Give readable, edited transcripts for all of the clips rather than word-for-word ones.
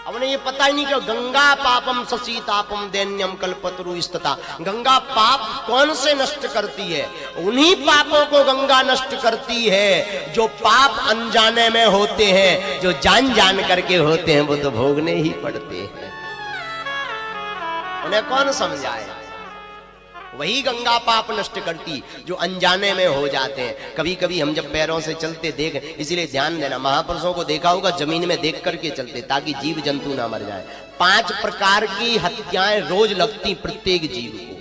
अब उन्हें ये पता ही नहीं कि गंगा पापम ससीतापम दैन्यम कल्पतरु स्तता। गंगा पाप कौन से नष्ट करती है? उन्हीं पापों को गंगा नष्ट करती है जो पाप अनजाने में होते हैं, जो जान जान करके होते हैं वो तो भोगने ही पड़ते हैं। उन्हें कौन समझाए? वही गंगा पाप नष्ट करती जो अनजाने में हो जाते हैं। कभी कभी हम जब पैरों से चलते देख, इसीलिए ध्यान देना, महापुरुषों को देखा होगा जमीन में देख करके चलते ताकि जीव जंतु ना मर जाए। 5 प्रकार की हत्याएं रोज लगती प्रत्येक जीव को।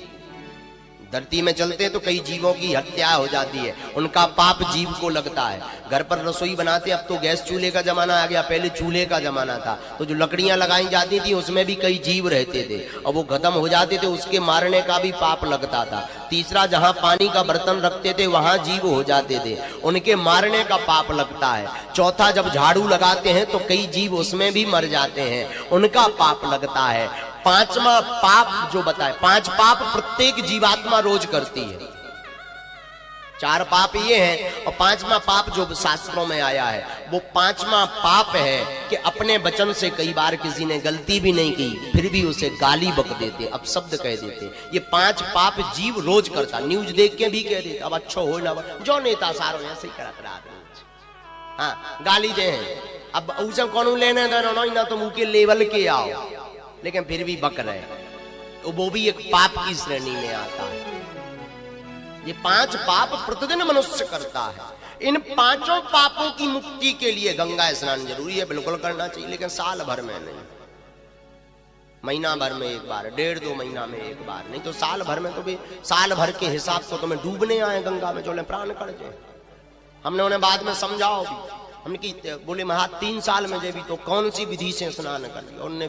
धरती में चलते तो कई जीवों की हत्या हो जाती है, उनका पाप जीव को लगता है। घर पर रसोई बनाते, अब तो गैस चूल्हे का जमाना आ गया, पहले चूल्हे का जमाना था, तो जो लकड़ियां लगाई जाती थी उसमें भी कई जीव रहते थे और वो खत्म हो जाते थे, उसके मारने का भी पाप लगता था। तीसरा, जहां पानी का बर्तन रखते थे वहां जीव हो जाते थे, उनके मारने का पाप लगता है। चौथा, जब झाड़ू लगाते हैं तो कई जीव उसमें भी मर जाते हैं, उनका पाप लगता है। 5वां पाप जो बताए, 5 पाप प्रत्येक जीवात्मा रोज करती है। 4 पाप ये हैं और 5वां पाप जो शास्त्रों में आया है वो 5वां पाप है कि अपने वचन से कई बार किसी ने गलती भी नहीं की फिर भी उसे गाली बक देते, अपशब्द कह देते। ये 5 पाप जीव रोज करता। न्यूज देख के भी कह देते अब अच्छो हो ना, जो नेता सारो ऐसे ही करत रहा। हाँ, गाली दे, अब उसे कौन लेने देना ना, तो मुंह के लेवल के आओ, लेकिन फिर भी बक रहे, तो वो भी एक पाप की श्रेणी में आता है। ये 5 पाप प्रतिदिन मनुष्य करता है। इन 5 पापों की मुक्ति के लिए गंगा स्नान जरूरी है, बिल्कुल करना चाहिए, लेकिन साल भर में नहीं, महीना भर में एक बार, 1.5-2 महीना में एक बार, नहीं तो साल भर में। तो भी साल भर के हिसाब से तुम्हें डूबने आए गंगा में, जो प्राण कर जाए। हमने उन्हें बाद में समझाओ भी, हमने की बोले महा 3 साल में जे भी तो कौन सी विधि से स्नान कर लिया, उन्होंने